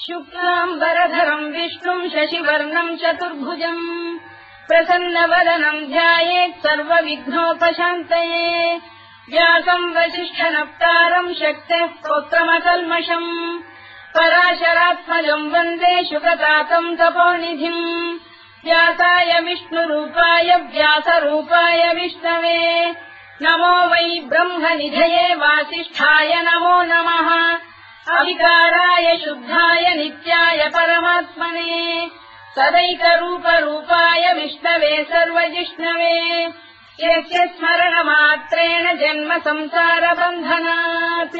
शुक्लाम्बरधरम् विष्णुम् शशिवर्णम् चतुर्भुजम् प्रसन्नवदनम् ध्यायेत् सर्वविघ्नोपशान्तये व्यासम् वसिष्ठनप्तारम् शक्तेः स्तोत्रमकल्मषम् पराशरात्मजम् वन्दे शुकतातम् तपोनिधिम् व्यासाय विष्णुरूपाय व्यासरूपाय विष्णवे नमो वै ब्रह्मनिधये वासिष्ठाय नमो नमः अविकाराय शुद्धाय नित्याय परमात्मने सदैकरूपरूपाय विष्णवे सर्वजिष्णवे यस्य स्मरणमात्रेण जन्म संसारबन्धनात्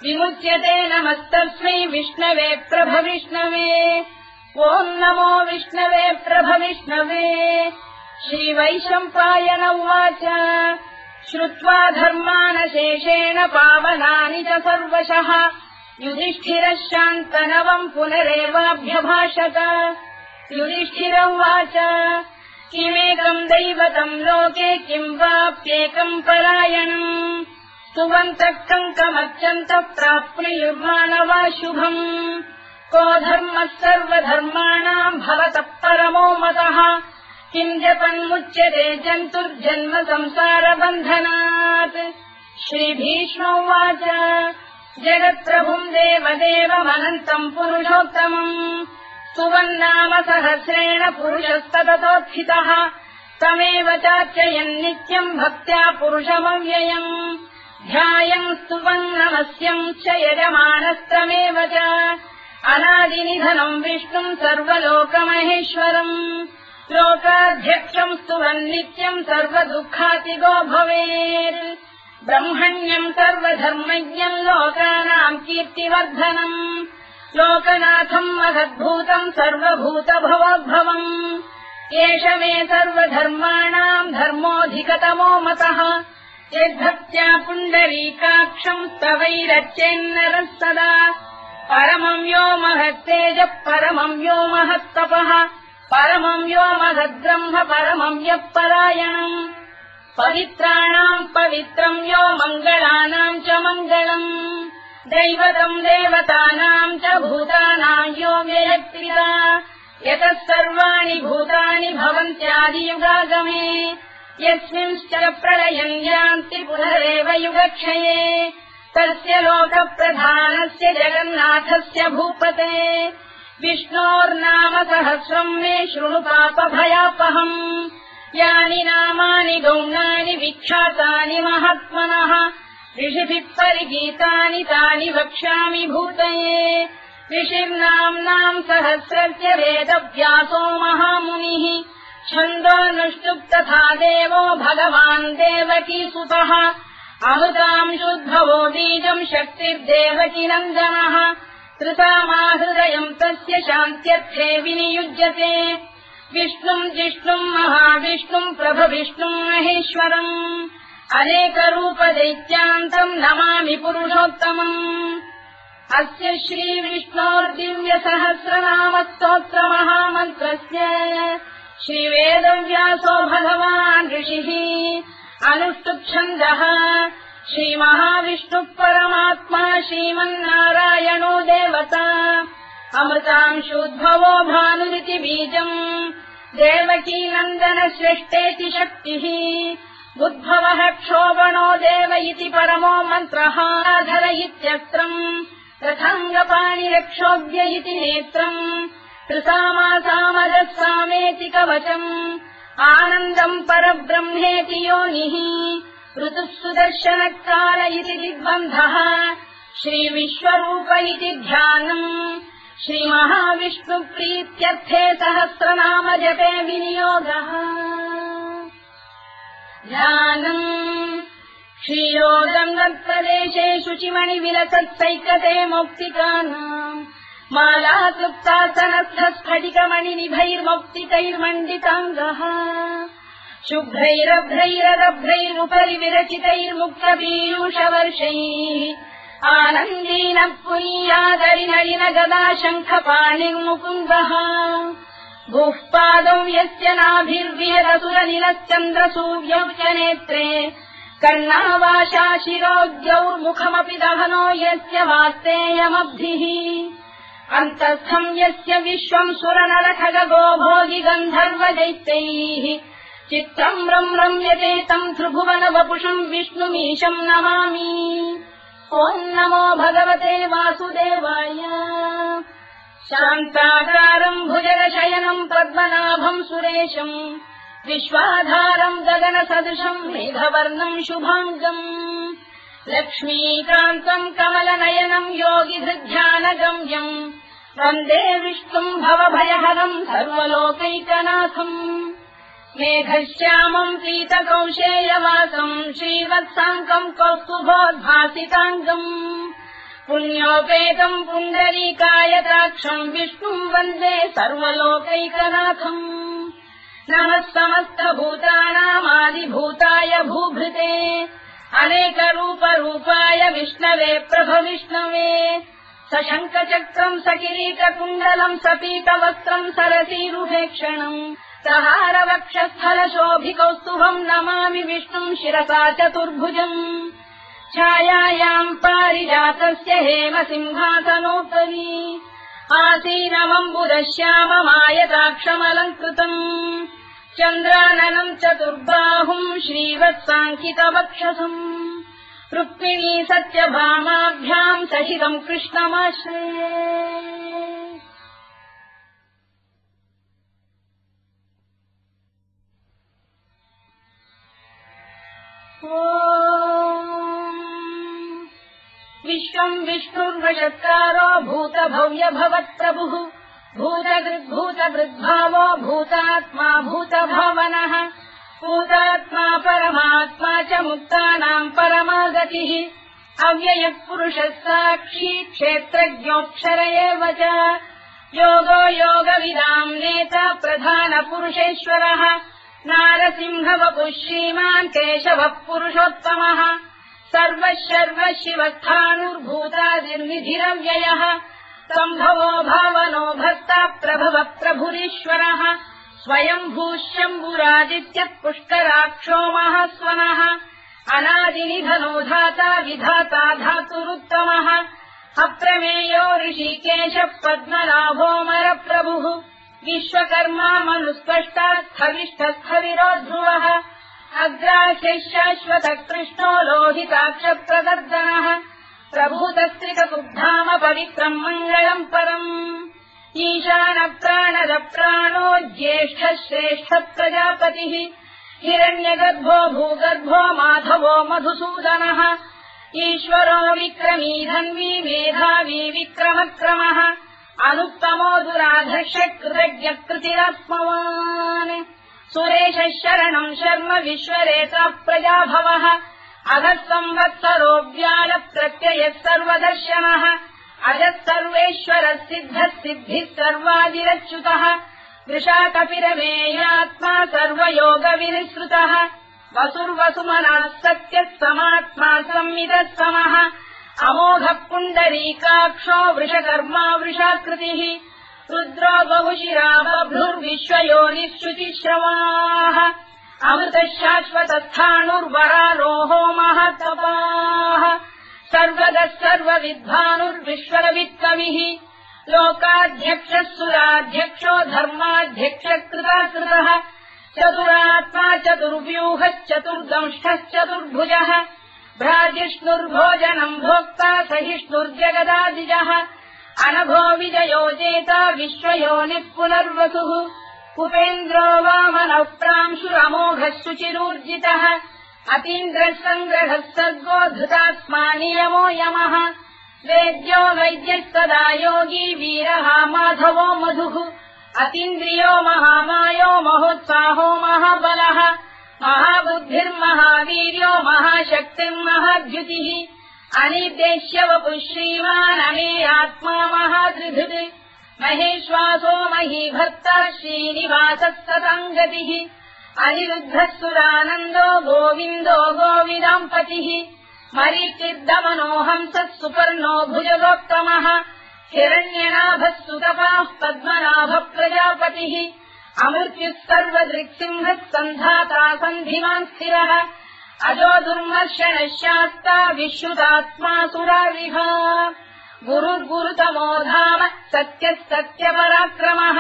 विमुच्यते नमस्तस्मै विष्णवे प्रभविष्णवे ॐ नमो विष्णवे प्रभविष्णवे श्रीवैशम्पायन उवाच श्रुत्वा धर्मानशेषेण पावनानि च सर्वशः युधिष्ठिरः शान्तनवम् पुनरेवाभ्यभाषत युधिष्ठिर उवाच किमेकम् दैवतम् लोके किम् वाप्येकम् परायणम् सुवन्तः कङ्कमत्यन्तः प्राप्नुयुर्माणवा शुभम् को धर्मः सर्वधर्माणाम् भवतः परमो मतः किम् जपन्मुच्यते जन्तुर्जन्म संसारबन्धनात् श्रीभीष्म उवाच जगत्प्रभुम् देवदेवमनन्तम् पुरुषोत्तमम् सुवन्नाम सहस्रेण पुरुषस्तततोत्थितः तमेव चार्चयन्नित्यम् भक्त्या पुरुषमव्ययम् ध्यायम् स्तुवन्नमस्यम् च यजमानस्तमेव च अनादिनिधनम् विष्णुम् सर्वलोकमहेश्वरम् लोकाध्यक्षम् स्तुवन्नित्यम् सर्वदुःखातिगो भवेत् ब्रह्मण्यम् सर्वधर्मज्ञम् लोकानाम् कीर्तिवर्धनम् लोकनाथम् महद्भूतम् सर्वभूतभवोद्भवम् एष मे सर्वधर्माणाम् धर्मोऽधिकतमो मतः यद्भक्त्या पुण्डरीकाक्षम् स्तवैरच्चेन्नरः सदा परमम् यो महत्तेजः परमम् यो महत्तपः परमम् यो महद्ब्रह्म परमम् यः परायणम् पवित्राणाम् पवित्रम् यो मङ्गलानाम् च मङ्गलम् दैवतम् देवतानाम् च भूतानाम् यो व्ययक्तिरा यतः सर्वाणि भूतानि भवन्त्यादियुगागमे यस्मिंश्च प्रलयम् यान्ति पुनरेव युगक्षये तस्य लोकप्रधानस्य जगन्नाथस्य भूपते विष्णोर्नाम सहस्रम् मे शृणु पापभयापहम् यानि नामानि गौणानि विख्यातानि महात्मनः ऋषिभिः परिगीतानि तानि वक्ष्यामि भूतये ऋषिर्नाम्नाम् सहस्रस्य वेदव्यासो महामुनिः छन्दोऽनुष्टुप् तथा देवो भगवान् देवकीसुतः अमृतांशुद्भवो बीजम् शक्तिर्देवकी नन्दनः कृतामाहृदयम् तस्य शान्त्यर्थे विनियुज्यते विष्णुम् जिष्णुम् महाविष्णुम् प्रभविष्णुम् महेश्वरम् अनेकरूपदैत्यान्तम् नमामि पुरुषोत्तमम् अस्य श्रीविष्णोर्दिव्यसहस्रनामस्तोत्रमहामन्त्रस्य श्रीवेदव्यासो भगवान् ऋषिः अनुष्टुप्छन्दः श्रीमहाविष्णुः परमात्मा श्रीमन्नारायणो देवता अमृतांशोद्भवो भानुरिति बीजम् देवकी नन्दन श्रेष्ठेति शक्तिः उद्भवः क्षोभणो देव इति परमो मन्त्रः धर इत्यस्त्रम् रथाङ्गपाणिरक्षोभ्य इति नेत्रम् त्रिसामासामजः सामेति कवचम् आनन्दम् परब्रह्मेति योनिः ऋतुः सुदर्शनकाल इति दिग्बन्धः श्रीविश्वरूप इति ध्यानम् श्रीमहाविष्णुप्रीत्यर्थे सहस्रनाम जपे विनियोगः ध्यानम् क्षीरोदम् तत्प्रदेशे शुचिमणिविलसत्सैकते मौक्तिकानाम् मालाक्लुप्तासनस्थस्फटिकमणिनिभैर्मौक्तिकैर्मण्डिताङ्गः शुभ्रैरभ्रैररभ्रैरुपरि विरचितैर्मुक्तपीयूषवर्षैः आनन्दीनः पुनीयादरिनलिन गदा शङ्खपाणिर्मुकुन्दः भूः पादौ यस्य नाभिर्विहरसुरनिलश्चन्द्रसूर्यौ च नेत्रे कर्णावाशा शिरोद्यौर्मुखमपि दहनो यस्य वास्तेयमब्धिः अन्तस्थम् यस्य विश्वम् सुरनरखगो भोगि गन्धर्वदैत्यैः चित्रम् रम्यते तम् त्रिभुवन वपुषम् विष्णुमीशम् नमामि। ॐ नमो भगवते वासुदेवाय। शान्ताकारम् भुजगशयनम् पद्मनाभम् सुरेशम् विश्वाधारम् गगनसदृशम् मेघवर्णम् शुभाङ्गम् लक्ष्मीकान्तम् कमलनयनम् योगिधृध्यानगम्यम् वन्दे विष्णुम् भवभयहरम् सर्वलोकैकनाथम् मेघश्यामम् पीतकौशेयवासम् श्रीवत्साङ्कम् कौस्तुभोद्भासिताङ्गम् पुण्योपेतम् पुण्डरीकायताक्षम् विष्णुम् वन्दे सर्वलोकैकनाथम् नमः समस्तभूतानामादिभूताय भूभृते अनेकरूपरूपाय विष्णवे प्रभविष्णवे सशङ्खचक्रम् सकिरीटकुण्डलम् सपीतवस्त्रम् सरसीरुभेक्षणम् सहारवक्षस्थलशोभिकौस्तुभम् नमामि विष्णुम् शिरसा चतुर्भुजम् छायायाम् पारिजातस्य हेमसिंहासनोपरि आसीनमम्बुदश्याममायताक्षमलङ्कृतम् चन्द्राननम् चतुर्बाहुम् श्रीवत्साङ्कितवक्षसम् रुक्मिणी सत्यभामाभ्याम् सहितम् कृष्णमाश्रये। विश्वम् विष्णुर्वषत्कारो भूतभव्य भवत्प्रभुः भूतभृद्भावो भूतात्मा भूतभावनः भूतात्मा परमात्मा च मुक्तानाम् परमागतिः अव्ययः पुरुषः साक्षी क्षेत्रज्ञोऽक्षर एव च योगो योगविदाम् नेता प्रधानपुरुषेश्वरः नारसिंहवपुः श्रीमान् केशवः पुरुषोत्तमः सर्वः शर्वः शिवस्थाणुर्भूतादिर्निधिरव्ययः सम्भवो भावनो भर्ता प्रभवः प्रभुरीश्वरः स्वयम्भूः शम्भुरादित्यः पुष्कराक्षो महास्वनः अनादिनिधनो धाता विधाता धातुरुत्तमः अप्रमेयो ऋषिकेशः पद्मनाभोऽमरप्रभुः विश्वकर्मा मनुस्पष्टास्थविष्ठस्थविरो ध्रुवः अग्राह्यः शाश्वतः कृष्णो लोहिताक्षप्रदर्दनः प्रभूतस्त्रिककुब्धाम पवित्रम् मङ्गलम् परम् ईशानप्राणदप्राणो ज्येष्ठः श्रेष्ठः प्रजापतिः हिरण्यगर्भो भूगर्भो माधवो मधुसूदनः ईश्वरो विक्रमी धन्वी मेधावी विक्रमक्रमः अनुत्तमो दुराधर्षः कृतज्ञः कृतिरात्मवान् सुरेशः शरणम् शर्म विश्वरेता प्रजाभवः अधः संवत्सरो व्यालः प्रत्ययः सर्वदर्शनः अजः सर्वेश्वरः सिद्धः सिद्धिः सर्वादिरच्युतः वृषाकपिरमेयात्मा सर्वयोगविनिःसृतः वसुर्वसुमनः सत्यः समात्मा संविदः समः अमोघः पुण्डरीकाक्षो वृषकर्मा वृषाकृतिः रुद्रो बहुशिरा बभ्रुर्विश्वयोनिः शुचिश्रवाः अमृतः शाश्वतस्थाणुर्वरारोहो महातपाः सर्वगः सर्वविद्वानुर्विश्वरवित्कविः लोकाध्यक्षः सुराध्यक्षो धर्माध्यक्षः कृताकृतः चतुरात्मा चतुर्व्यूहश्चतुर्दंष्टश्चतुर्भुजः भ्राजिष्णुर्भोजनम् भोक्ता सहिष्णुर्जगदादिजः अनघो विजयो जेता विश्वयोनिः पुनर्वसुः कुपेन्द्रो वामनः प्रांशुरमोघः शुचिरूर्जितः अतीन्द्रः सङ्ग्रहः सर्गो धृतात्मा नियमो यमः वेद्यो वैद्यः सदा योगी वीरः माधवो मधुः अतीन्द्रियो महामायो महोत्साहो महाबलः महाबुद्धिर्महावीर्यो महाशक्तिर्महाद्युतिः अनिर्देश्य वपुः श्रीमान् अमेयात्मा महाधृधृत् महेश्वासो महीभर्ता श्रीनिवासः सताङ्गतिः अनिरुद्धः सुरानन्दो गोविन्दो गोविदाम्पतिः मरीचिर्दमनो हंसः सुपर्णो भुजगोत्तमः हिरण्यनाभः सुतपाः पद्मनाभः प्रजापतिः अमृत्युः सर्वदृक्सिंहः सन्धाता सन्धिमान् स्थिरः अजो दुर्मर्षणः शास्ता विश्रुतात्मा सुरारिः गुरुर्गुरुतमो धाम सत्यः सत्यपराक्रमः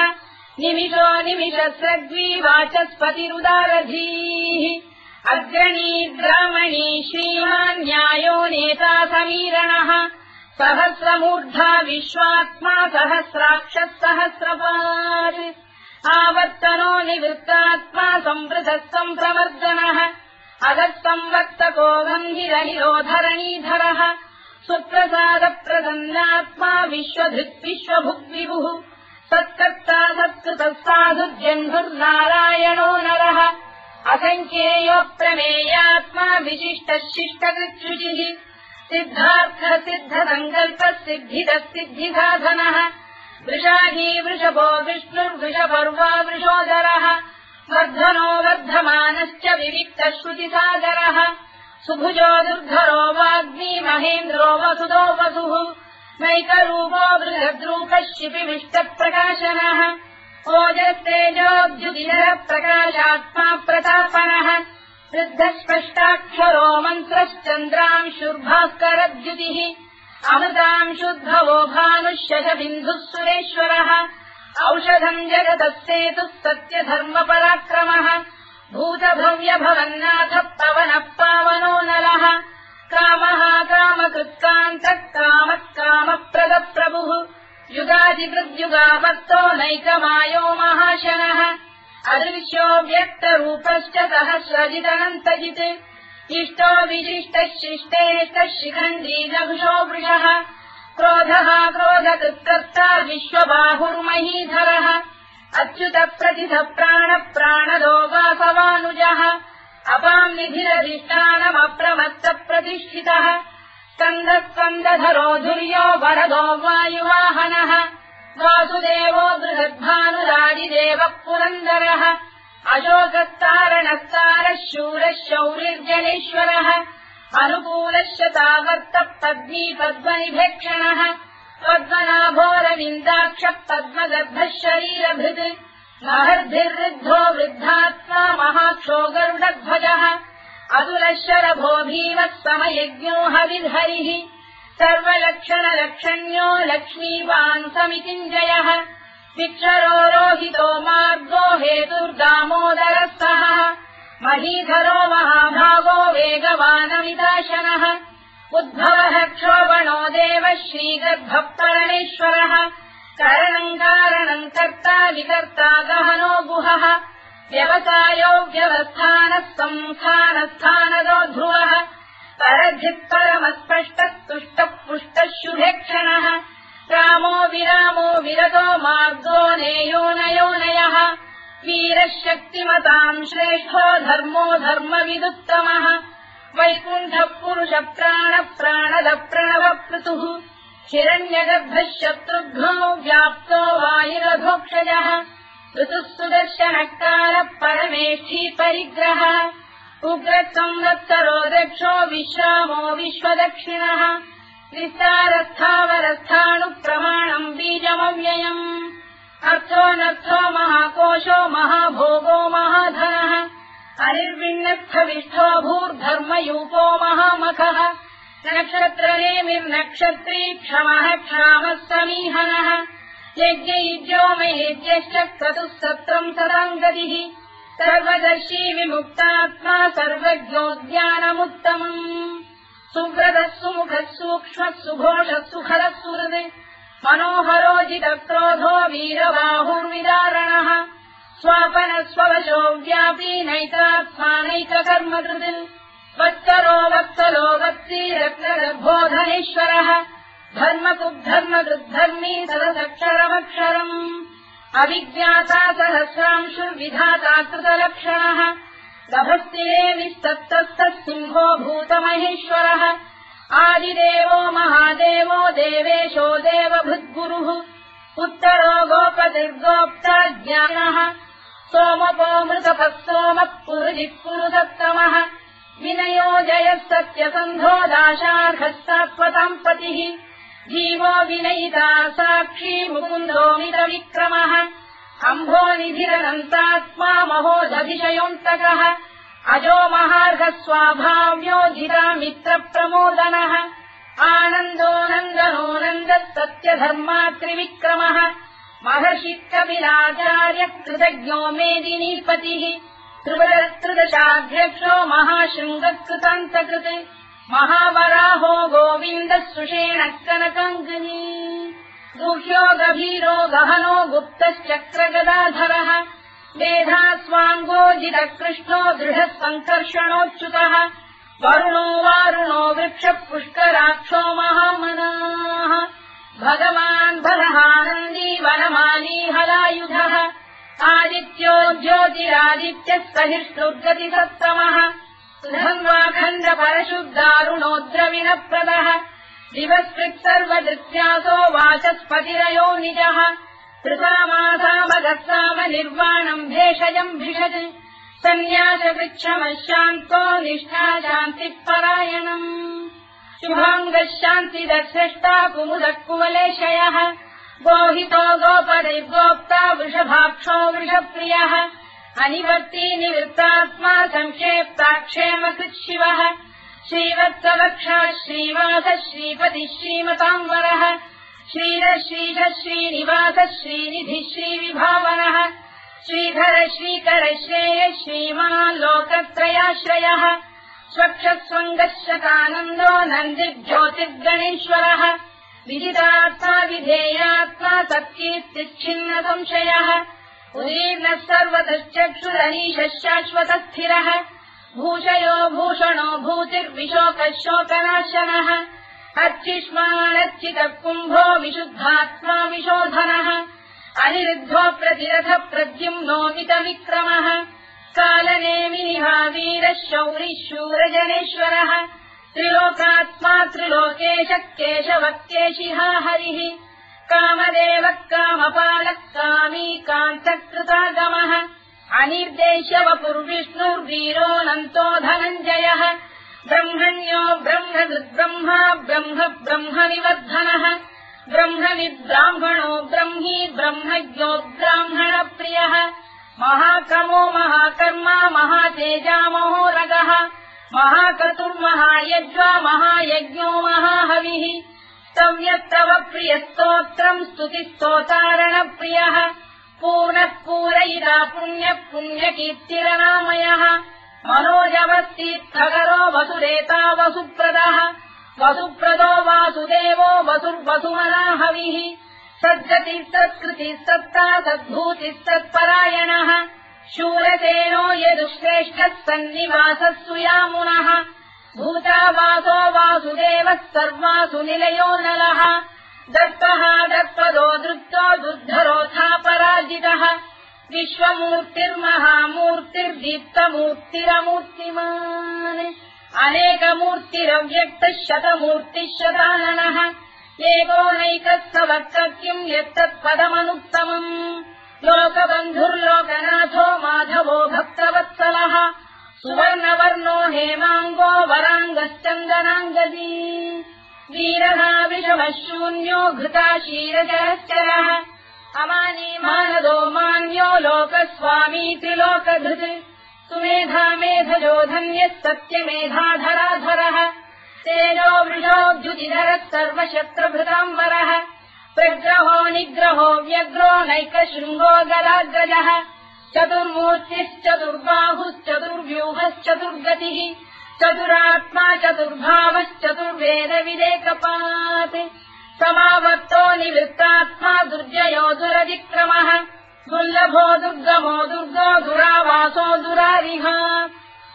निमिषो निमिषस्रग्वी वाचस्पतिरुदारधीः अग्रणी ब्राह्मणी श्रीमान् न्यायो नेता समीरणः सहस्रमूर्धा विश्वात्मा सहस्राक्षः सहस्रपात् आवर्तनो निवृत्तात्मा संवृतः सम्प्रवर्धनः अधः संवर्तको गन्धिरनिरोधरणीधरः सुप्रसादप्रसन्नात्मा विश्वधृत् विश्वभुग्विभुः सत्कर्ता सत्कृतः साधुर्जन्धुर्नारायणो नरः असङ्ख्येयो प्रमेयात्मा विशिष्टः शिष्टकृच्छुचिः सिद्धार्थः सिद्धसङ्कल्पः सिद्धितः सिद्धिसाधनः वृषाधी वृषभो विष्णुर्वृषपर्वा वृषोदरः वर्धनो वर्धमानश्च विविक्तः श्रुतिसागरः सुभुजो दुर्धरो वाग्मी महेन्द्रो वसुदो वसुः नैकरूपो बृहद्रूपः शिपिविष्टप्रकाशनः ओजस्तेजोऽभ्युदिनः प्रकाशात्मा प्रतापनः वृद्धस्पष्टाक्षरो मन्त्रश्चन्द्रांशुर्भास्करद्युतिः अमृतांशुद्भवो भानुः शशबिन्दुः सुरेश्वरः औषधम् जगतः सेतुः सत्यधर्मपराक्रमः भूतभव्यभवन्नाथः पवनः पावनो नलः कामः कामकृत्कान्तः कामः कामप्रदप्रभुः युगादिकृद्युगावर्तो नैकमायो महाशनः अदृश्यो व्यक्तरूपश्च सहस्रजिदनन्तजित् इष्टो विशिष्टः शिष्टेष्टः शिखण्डी नभुषो वृषः क्रोधः क्रोधकृत्कर्ता विश्वबाहुर्महीधरः अच्युतप्रतिथः प्राणप्राणदो वासवानुजः अपाम् निधिरधिष्ठानमप्रमत्तप्रतिष्ठितः स्कन्दः स्कन्दधरो धुर्यो वरदो वायुवाहनः वासुदेवो बृहद्भानुरादिदेवः पुरन्दरः अशोकस्तारणस्तारः शूरः शौरिर्जनेश्वरः अनुकूलः शतावर्तः पद्मी पद्मनिभेक्षणः पद्मनाभोरविन्दाक्षः पद्मगर्भः शरीरभृत् महर्भिर्वृद्धो वृद्धात्मा महाक्षो गरुडध्वजः अतुलः शरभो भीमः समयज्ञो हविर्हरिः सर्वलक्षणलक्षण्यो लक्ष्मीवान् समितिञ्जयः विक्षरो रोहितो मार्गो हेतुर्दामोदरः सहः महीधरो महाभागो वेगवानमिताशनः उद्भवः क्षोभणो देवः श्रीगर्भः परमेश्वरः करणम् कारणम् कर्ता विकर्ता गहनो गुहः व्यवसायो व्यवस्थानः संस्थानस्थानदो ध्रुवः परधिः परमस्पष्टः तुष्टः पुष्टः शुभेक्षणः रामो विरामो विरतो मार्गो नेयोनयोनयः वीरः शक्तिमताम् श्रेष्ठो धर्मो धर्मविदुत्तमः वैकुण्ठः पुरुष प्राणः प्राणदः प्रणवप्लुतुः हिरण्यगर्भः शत्रुघ्नो व्याप्तो वायुरधोक्षजः ऋतुः सुदर्शनकालः परमेष्ठी परिग्रहः उग्रः संवत्सरो दक्षो विश्रामो विश्वदक्षिणः विस्तारस्थावरस्थाणुः प्रमाणम् बीजमव्ययम् अर्थोऽनर्थो महाकोशो महाभोगो महाधनः अनिर्विण्णस्थविष्ठो भूर्धर्मयूपो महामखः नक्षत्रनेमिर्नक्षत्री क्षमः क्षामः समीहनः यज्ञयुज्यो महेज्यश्च क्रतुः सत्रम् सदाङ्गतिः सर्वदर्शी विमुक्तात्मा सर्वज्ञोद्यानमुत्तमम् सुव्रतः सुमुखः सूक्ष्मः सुघोषः सुखरः सुहृत् मनोहरोजितक्रोधो वीरबाहुर्विदारणः स्वापनः स्ववशो व्यापी नैतात्मानैककर्मकृत् वत्सरो वत्सलो वत्सी रत्नगर्भोधनेश्वरः धर्मकुद्धर्मकृद्धर्मी सदसक्षरमक्षरम् अविज्ञाता सहस्रांशुर्विधाता कृतलक्षणः गभस्तिरे विस्तप्तस्तः सिंहो भूतमहेश्वरः आदिदेवो महादेवो देवेशो देवभृद्गुरुः उत्तरो गोपतिर्गोप्ता ज्ञानः सोमपो मृतपः सोमः पुरुजिः पुरुषत्तमः विनयो जयः सत्यसन्धो दाशार्हः सात्वताम् पतिः जीवो विनयिता साक्षी मुकुन्दो मितविक्रमः अम्भो निधिरनन्तात्मा महोदधिशयोऽन्तकः अजो महार्घ स्वाभाव्योजिता मित्र प्रमोदनः आनन्दो नन्दनो नन्दः सत्यधर्मा त्रिविक्रमः महर्षि कपिलाचार्य कृतज्ञो मेदिनीपतिः त्रिदशाध्यक्षो महाशृङ्गकृतान्तकृत् महावराहो गोविन्दः सुषेणः कनकाङ्गनी गुह्यो गभीरो गहनो गुप्तश्चक्रगदाधरः मेधास्वाङ्गोजितः कृष्णो दृढः सङ्कर्षणोच्युतः वरुणो वारुणो वृक्षः पुष्कराक्षो महामनाः भगवान् बलहानन्दी वनमाली हलायुधः आदित्यो ज्योतिरादित्यः सहिष्णुर्गतिसत्तमः सुधन्वाखण्ड परशुद्धारुणोद्रविणप्रदः दिवस्कृत् सर्वदृत्यासो वाचस्पतिरयो निजः कृतामासामगस्साम निर्वाणम् भेषजम् भिषज सन्न्यासवृक्षमशान्तो निष्ठा शान्तिपरायणम् शुभाङ्गः शान्तिदर्शिष्टा कुमुदः कुवलेशयः गोहितो गोपदैर्गोप्ता वृषभाक्षो वृषप्रियः अनिवर्ती निवृत्तात्मा संक्षेप्ताक्षेमकृत् शिवः श्रीवत्सवक्षा श्रीवासः श्रीपतिः श्रीमताम्बरः श्रीधर श्रीधर श्रीनिवासः श्रीनिधिः श्रीविभावनः श्रीधर श्रीकर श्रेय श्रीमान् लोकत्रयाश्रयः स्वक्षस्वङ्गः शतानन्दो नन्दिर्ज्योतिर्गणेश्वरः विदितात्मा विधेयात्मा सत्कीर्तिच्छिन्न संशयः उदीर्णः सर्वतश्चक्षुरनीशः शाश्वतस्थिरः भूषयो भूषणो भूतिर्विशोकः शोकनाशनः अर्चिष्मानर्चितः कुम्भो विशुद्धात्मा विशोधनः अनिरुद्धो प्रतिरथ प्रद्युम्नो मितविक्रमः कालनेमिनिहा वीरः शौरिः शूरजनेश्वरः त्रिलोकात्मा त्रिलोकेशः केशवः केशिहा हरिः कामदेवः कामपालः कामी कान्तकृतागमः अनिर्देश्यवपुर्विष्णुर्वीरोऽनन्तो धनञ्जयः ब्रह्मण्यो ब्रह्मकृद्ब्रह्मा ब्रह्म ब्रह्मविवर्धनः ब्रह्मविद्ब्राह्मणो ब्रह्मी ब्रह्मज्ञो ब्राह्मणप्रियः महाक्रमो महाकर्मा महातेजा महोरगः महाक्रतुर्महायज्वा महायज्ञो महाहविः स्तव्यस्तव प्रियस्तोत्रम् स्तुतिस्तोतारणप्रियः पूर्णः पूरयिता पुण्यः पुण्यकीर्तिरनामयः मनोजवस्तीर्थकरो वसुरेता वसुप्रदः वसुप्रदो वासुदेवो वसुर्वसुमनाहविः सद्गतिः सत्कृतिः सत्ता सद्भूतिः सत्परायणः शूरसेनो यदुश्रेष्ठः सन्निवासः सुयामुनः भूतावासो वासुदेवः सर्वासु निलयो नलः दत्तः दत्पदो दृप्तो दुर्धरोऽथा पराजितः विश्वमूर्तिर्महामूर्तिर्दीप्तमूर्तिरमूर्तिमान् अनेकमूर्तिरव्यक्तः शतमूर्तिः शताननः एकोनैकस्तवः किम् यत्तत्पदमनुत्तमम् लोकबन्धुर्लोकनाथो माधवो भक्तवत्सलः सुवर्णवर्णो हेमाङ्गो वराङ्गश्चन्दनाङ्गदी वीरः विषमः शून्यो घृता क्षीरजरश्चरः अमानी मानदो मान्यो लोकस्वामी त्रिलोकधृत् सुमेधा मेधजो धन्यः सत्यमेधाधराधरः तेजो वृषोऽद्युतिधरः सर्वशस्त्रभृताम्बरः प्रग्रहो निग्रहो व्यग्रो नैकशृङ्गो गदाग्रजः चतुर्मूर्तिश्चतुर्बाहुश्चतुर्व्यूहश्चतुर्गतिः चतुरात्मा चतुर्भावश्चतुर्वेदविदेकपात् समावर्तो निवृत्तात्मा दुर्जयो दुरतिक्रमः दुर्लभो दुर्गमो दुर्गो दुरावासो दुरारिः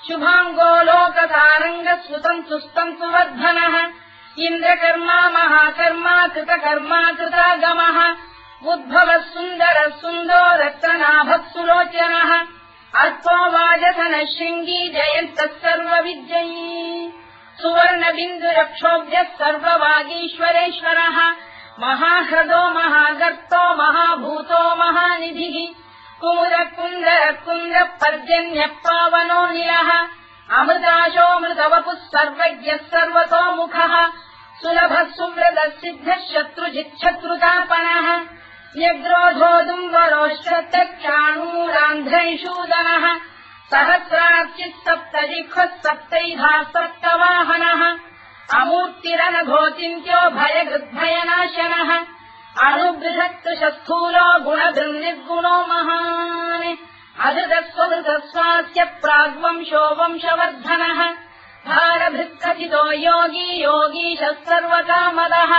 शुभाङ्गो लोकतारङ्गः सुतन्तु वर्धनः इन्द्रकर्मा महाकर्मा कृतकर्मा कृतागमः उद्भवः सुन्दरः सुन्दो रत्ननाभः सुलोचनः अल्पो वाजसनः शृङ्गी जयन्तः सर्वविद्ययी सुवर्णबिन्दुरक्षोभ्यः सर्ववागीश्वरेश्वरः महाह्रदो महागर्तो महाभूतो महानिधिः कुमुदकुन्दरकुन्दः पर्जन्यः पावनो निलः अमृताशोऽमृतवपुः सर्वज्ञः सर्वतोमुखः सुलभः सुव्रतः सिद्धः शत्रुजिच्छत्रुतापनः व्यग्रोधोदुम्बरोश्चक्षाणूरान्ध्रैषूदनः सहस्रार्चिः सप्तजिह्वः सप्तैधाः सप्तवाहनः अमूर्तिरनघोचिन्त्यो भयगृद्भयनाशनः अणुबृहत्कृशस्थूलो गुणभृन्निर्गुणो महान् अधृतस्वधृतस्वास्य प्राग्वंशो वंशवर्धनः भारभृत्कथितो योगी योगीशः सर्वकामदः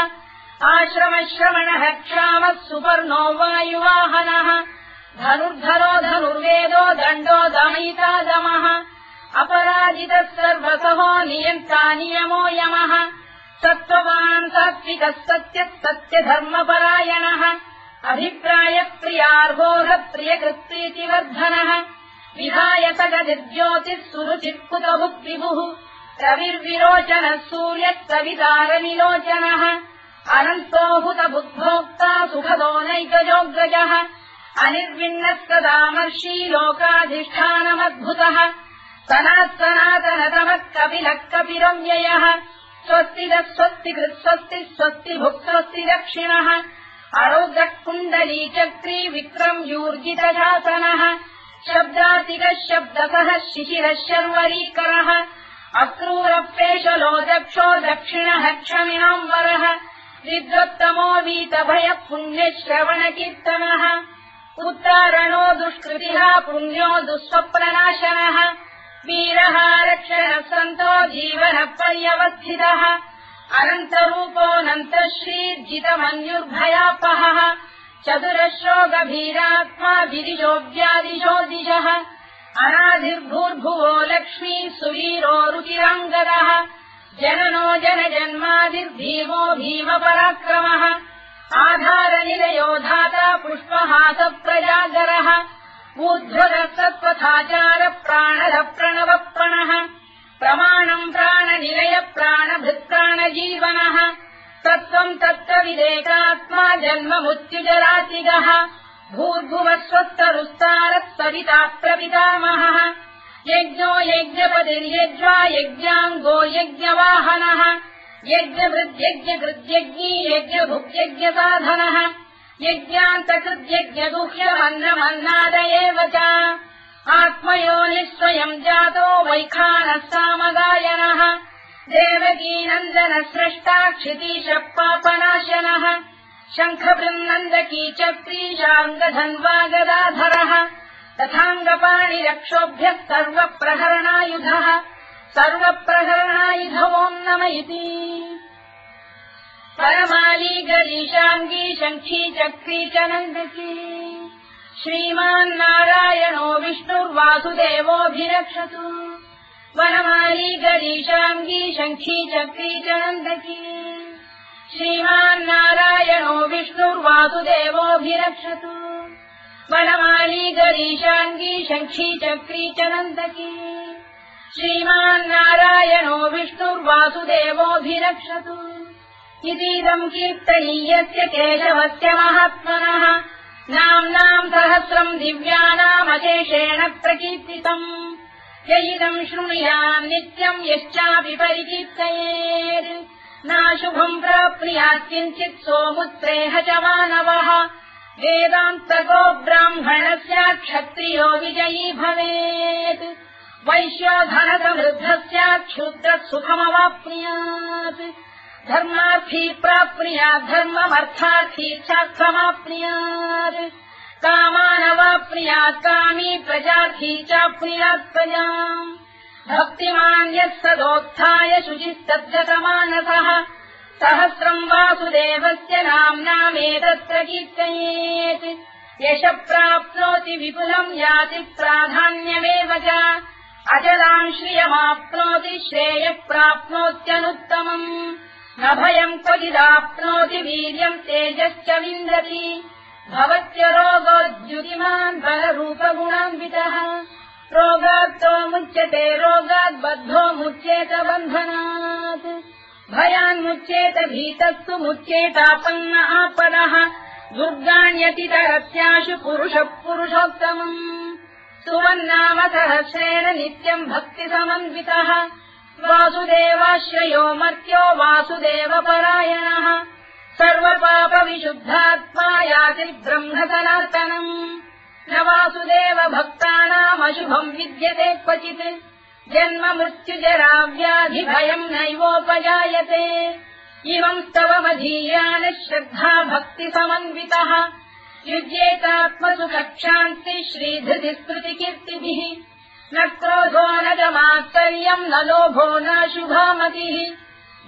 आश्रमश्रवणः क्षामः सुपर्णो वायुवाहनः धनुर्धरो धनुर्वेदो दण्डो दमयिता दमः अपराजितः सर्वसहो नियन्ता नियमो यमः सत्त्ववान् सात्विकः सत्यः सत्यधर्मपरायणः अभिप्रायप्रियार्होः प्रियकृत्प्रीतिवर्धनः विधायतगतिर्ज्योतिः सुरुचित्कुतभुक्विभुः रविर्विरोचनः सूर्यः सवितारनिलोचनः अनन्तो हुतबुद्भोक्ता सुखदो नैकजोऽग्रजः अनिर्विण्णस्तदामर्षी लोकाधिष्ठानमद्भुतः सनातनतमः कपिलः कपिरव्ययः स्वस्तिदः स्वस्तिकृत् स्वस्ति स्वस्तिभुक् स्वस्ति दक्षिणः अरोग्रः कुण्डली चक्री विक्रम्यूर्जितशासनः शब्दातिकः शब्दसः शिशिरः शर्वरीकरः अक्रूरप्रेशलो दक्षो दक्षिणः क्षमिणाम्बरः विद्वत्तमो वीतभयः पुण्यश्रवणकीर्तनः उत्तारणो दुष्कृतिः पुण्यो दुःस्वप्ननाशनः वीरः रक्षणः सन्तो जीवनः पर्यवस्थितः अनन्तरूपोऽनन्तश्रीर्जितमन्युर्भयापहः चतुरश्रो गभीरात्मा विदिशो व्यादिशो दिशः अनाधिर्भूर्भुवो लक्ष्मी सुवीरो रुचिराङ्गदः जननो जनजन्मादिर्भीमो भीमपराक्रमः आधारनिलयो धाता पुष्पहास प्रजागरः ऊर्ध्वरः सत्त्वथाचार प्राणः प्रणवप्रणः प्रमाणम् प्राणनिलय प्राणभृत्प्राणजीवनः तत्त्वम् तत्त्वविदेकात्मा जन्ममुत्युजरातिगः भूर्भुवः स्वस्तरुस्तारः सविता प्रपितामहः यज्ञो यज्ञपतिर्यज्वा यज्ञाङ्गो यज्ञवाहनः यज्ञभृद्यज्ञकृद्यज्ञी यज्ञभुक्यज्ञसाधनः यज्ञान्तकृद्यज्ञगुह्यमन्नमन्नाद एव च आत्मयोनिः स्वयम् जातो वैखानः सामगायनः देवकीनन्दनः स्रष्टा क्षितीशः पापनाशनः शङ्खबृन्नन्दकी चक्रीशाङ्गधन्वा गदाधरः तथाङ्गपाणिरक्षोभ्यः सर्वप्रहरणायुधः सर्वप्रहरणायुधवोम् नम इति परमाली गरीशाङ्गी शङ्खी चक्री च नन्दकी श्रीमान्नारायणो विष्णुर्वासुदेवोऽभिरक्षतु वनमाली गरीशाङ्गी शङ्खी चक्री च नन्दकी श्रीमान्नारायणो विष्णुर्वासुदेवोऽभिरक्षतु वनमाली गरीशाङ्गी शङ्खी चक्री च नन्दकी श्रीमान्नारायणो विष्णुर्वासुदेवोऽभिरक्षतु इतीदम् कीर्तनीयस्य केशवस्य महात्मनः नाम्नाम् सहस्रम् दिव्यानामशेषेण प्रकीर्तितम् य इदम् शृणुयाम् नित्यम् यश्चापि परिकीर्तयेत् नाशुभम् प्राप्नुयात् किञ्चित् सोमुत्रेह च मानवः वेदान्तको ब्राह्मणस्य क्षत्रियो विजयी भवेत् वैश्यो धनसमृद्धः स्यात् क्षुद्रः सुखमवाप्नुयात् धर्मार्थी प्राप्नुयात् धर्ममर्थार्थी चार्थमाप्नुयात् कामानवाप्नुयात् कामी प्रजार्थी चाप्नुयात् प्रजाम् भक्तिमान् यः सदोत्थाय शुचिस्तद्गतमानसः सहस्रम् वासुदेवस्य नाम्नामेतत् प्रकीर्तयेत् यशः प्राप्नोति विपुलम् याति प्राधान्यमेव च अजलाम् श्रियमाप्नोति श्रेयः प्राप्नोत्यनुत्तमम् न भयम् क्वचिदाप्नोति वीर्यम् तेजश्च विन्दति भवत्य रोगोद्युतिमान् बलरूपगुणान्वितः रोगात्तो मुच्यते रोगात् बद्धो मुच्येत बन्धनात् भयान्मुच्येत भीतस्तु मुच्येतापन्न आपदः दुर्गाण्यतितरस्याशु पुरुषः पुरुषोत्तमम् सुवन्नाम सहस्रेण नित्यम् भक्तिसमन्वितः वासुदेवाश्रयो मर्त्यो वासुदेवपरायणः सर्वपापविशुद्धात्मा याति ब्रह्म सनातनम् न वासुदेव भक्तानामशुभम् विद्यते क्वचित् जन्म मृत्युजरा व्याधि भयम् नैवोपजायते इमम् स्तवमधीयान श्रद्धा भक्ति समन्वितः युज्येतात्मसुखक्षान्ति श्रीधृति स्मृति कीर्तिभिः न क्रोधो न च मात्सर्यम् न लोभो न शुभामतिः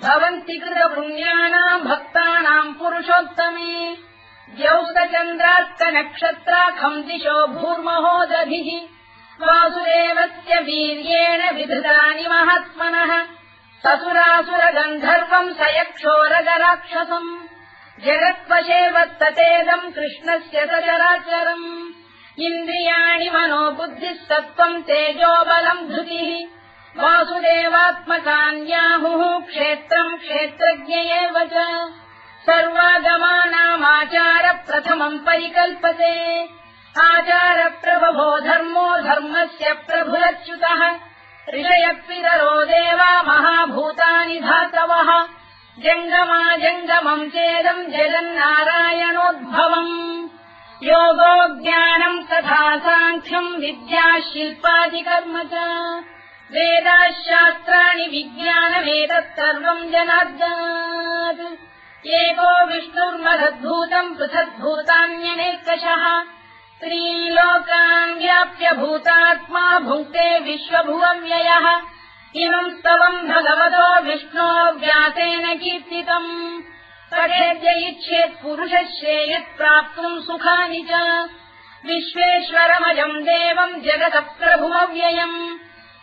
भवन्ति कृतपुण्यानाम् भक्तानाम् पुरुषोत्तमे द्यौस्तचन्द्रार्कनक्षत्राखम् दिशो भूर्महोदभिः वासुदेवस्य वीर्येण विधृतानि महात्मनः ससुरासुरगन्धर्वम् स यक्षोरगराक्षसम् जगत्वशे वत्ततेदम् कृष्णस्य सचराचरम् इन्द्रियाणि मनो बुद्धिः सत्त्वम् तेजो बलम् धृतिः वासुदेवात्मकान्याहुः क्षेत्रम् क्षेत्रज्ञ एव च सर्वागमानामाचार प्रथमम् परिकल्पते आचार प्रभवो धर्मो धर्मस्य प्रभुरच्युतः ऋषयपितरो देवा महाभूतानि धातवः जङ्गमाजङ्गमम् चेदम् जगन्नारायणोद्भवम् योगो ज्ञानम् तथा साङ्ख्यम् विद्या शिल्पादिकर्म च वेदाः शास्त्राणि विज्ञानमेतत् सर्वम् जनार्दनात् एको विष्णुर्महद्भूतम् पृथग्भूतान्यनेकशः त्रीन् लोकान् व्याप्य भूतात्मा भुङ्क्ते विश्वभुवव्ययः इमम् स्तवम् भगवतो विष्णो व्यासेन कीर्तितम् पठेद्य इच्छेत् पुरुषः श्रेयत् प्राप्तुम् सुखानि च विश्वेश्वरमजम् देवम् जगतः प्रभुमव्ययम्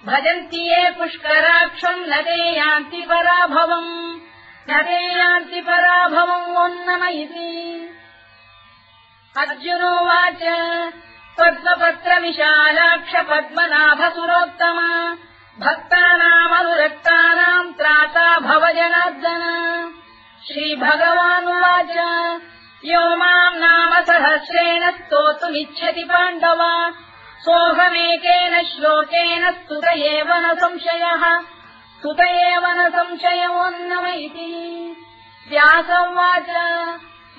भजन्ति ये पुष्कराक्षम् न ते यान्ति पराभवम् ओन्नमयिति अर्जुनोवाच पद्मपत्रविशालाक्ष पद्मनाभसुरोत्तम भक्तानामनुरक्तानाम् त्राता भव जनार्दन श्रीभगवानुवाच यो माम् नाम सहस्रेण स्तोतुमिच्छति पाण्डव सोऽहमेकेन श्लोकेन स्तुत एव न संशयोऽन्नम इति व्यासोवाच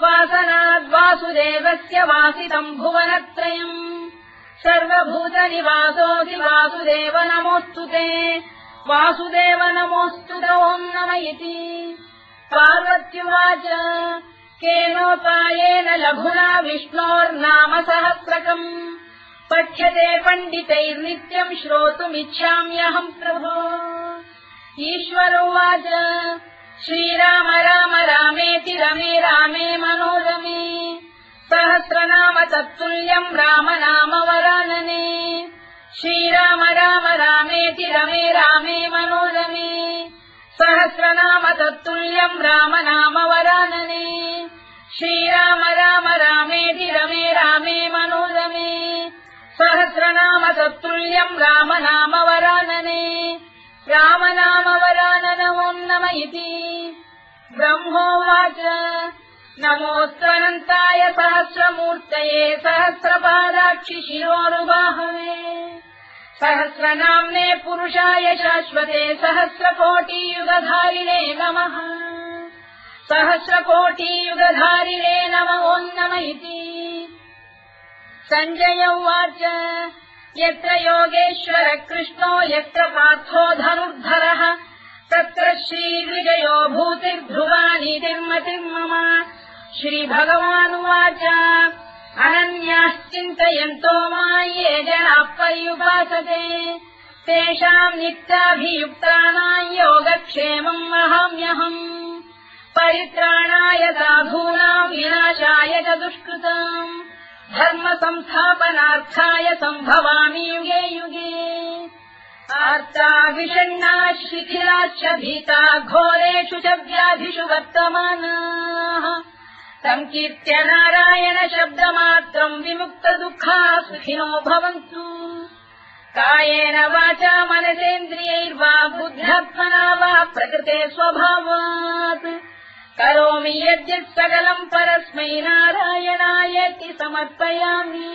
वासनाद्वासुदेवस्य वासितम् भुवनत्रयम् सर्वभूतनिवासोऽसि वासुदेव नमोऽस्तु ते वासुदेव नमोऽस्तु ओन्नम इति पार्वत्युवाच केनोपायेन लघुना विष्णोर्नाम सहस्रकम् पठ्यते पण्डितैर्नित्यम् श्रोतुमिच्छाम्यहम् प्रभो ईश्वरोवाच श्रीराम राम रामेति रमे रामे मनोरमे सहस्रनाम तत्तुल्यम् राम नाम वरानने श्रीराम राम रामेति रमे रामे मनोरमे सहस्रनाम तत्तुल्यम् राम नाम वरानने श्रीराम राम रामेति रमे रामे मनोरमे सहस्रनाम तत्तुल्यम् राम नाम वरानने राम नाम वरानन ओन्नम इति ब्रह्मोवाच नमोऽस्त्वनन्ताय सहस्रमूर्तये सहस्रपादाक्षि शिरोरुबाहवे सहस्रनाम्ने पुरुषाय शाश्वते सहस्रकोटियुगधारिणे नमः सहस्रकोटियुगधारिणे नम ओन्नम इति सञ्जय उवाच यत्र योगेश्वर कृष्णो यत्र पार्थो धनुर्धरः तत्र श्रीविजयो भूतिर्ध्रुवानीतिर्मतिर्मम श्रीभगवानुवाच अनन्याश्चिन्तयन्तो मां ये जनाः पर्युपासते तेषाम् नित्याभियुक्तानां योगक्षेमम् वहाम्यहम् परित्राणाय साधूनां विनाशाय च दुष्कृताम् धर्म संस्थापनार्थाय सम्भवामि युगे युगे आर्ता विषण्णाः शिथिलाश्च भीता घोरेषु च व्याधिषु वर्तमानाः संकीर्त्य नारायण शब्दमात्रम् विमुक्त दुःखाः सुखिनो भवन्तु कायेन वाचा मनसेन्द्रियैर्वा बुद्ध्यात्मना वा प्रकृते स्वभावात् करोमि यद्यत् सकलम् परस्मै नारायणायेति समर्पयामि।